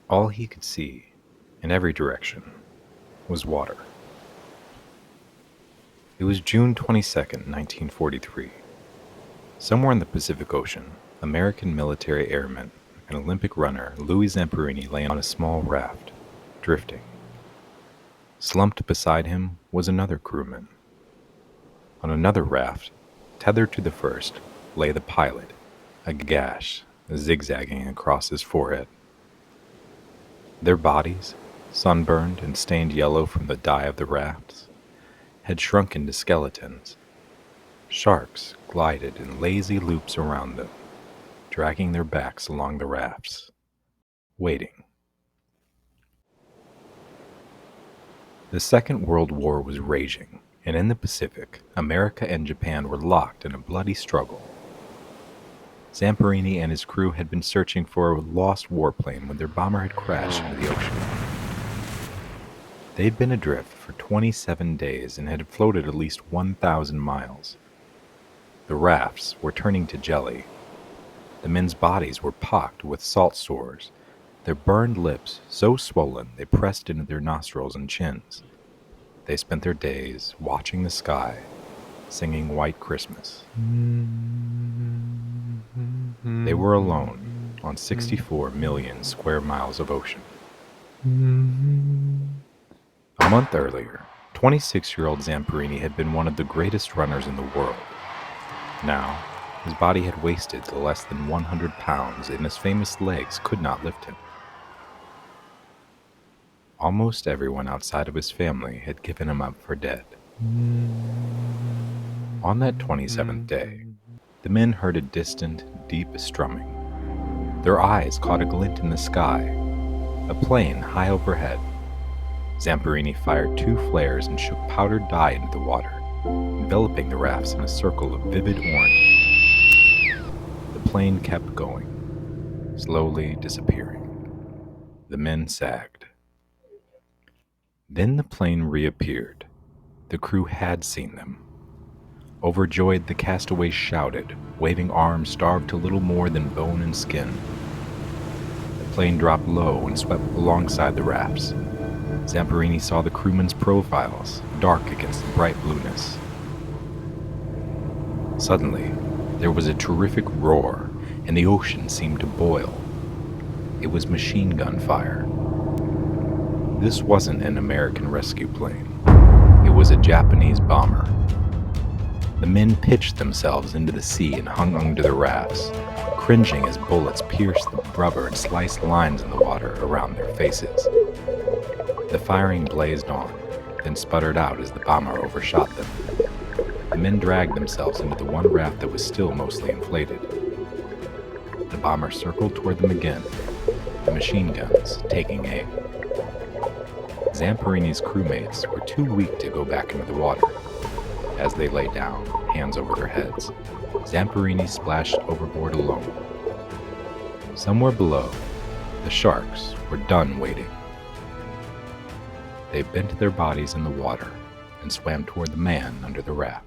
All he could see, in every direction, was water. It was June 22nd, 1943. Somewhere in the Pacific Ocean, American military airman and Olympic runner Louis Zamperini lay on a small raft, drifting. Slumped beside him was another crewman. On another raft, tethered to the first, lay the pilot, a gash zigzagging across his forehead. Their bodies, sunburned and stained yellow from the dye of the rafts, had shrunk into skeletons. Sharks glided in lazy loops around them, dragging their backs along the rafts, waiting. The Second World War was raging, and in the Pacific, America and Japan were locked in a bloody struggle. Zamperini and his crew had been searching for a lost warplane when their bomber had crashed into the ocean. They'd been adrift for 27 days and had floated at least 1,000 miles. The rafts were turning to jelly. The men's bodies were pocked with salt sores, their burned lips so swollen they pressed into their nostrils and chins. They spent their days watching the sky, singing White Christmas. They were alone on 64 million square miles of ocean. A month earlier, 26-year-old Zamperini had been one of the greatest runners in the world. Now, his body had wasted to less than 100 pounds, and his famous legs could not lift him. Almost everyone outside of his family had given him up for dead. On that 27th day, the men heard a distant, deep strumming. Their eyes caught a glint in the sky, a plane high overhead. Zamperini fired 2 flares and shook powdered dye into the water, enveloping the rafts in a circle of vivid orange. The plane kept going, slowly disappearing. The men sagged. Then the plane reappeared. The crew had seen them. Overjoyed, the castaways shouted, waving arms starved to little more than bone and skin. The plane dropped low and swept alongside the rafts. Zamperini saw the crewmen's profiles, dark against the bright blueness. Suddenly, there was a terrific roar, and the ocean seemed to boil. It was machine gun fire. This wasn't an American rescue plane. It was a Japanese bomber. The men pitched themselves into the sea and hung onto the rafts, cringing as bullets pierced the rubber and sliced lines in the water around their faces. The firing blazed on, then sputtered out as the bomber overshot them. The men dragged themselves into the one raft that was still mostly inflated. The bomber circled toward them again, the machine guns taking aim. Zamperini's crewmates were too weak to go back into the water. As they lay down, hands over their heads, Zamperini splashed overboard alone. Somewhere below, the sharks were done waiting. They bent their bodies in the water and swam toward the man under the raft.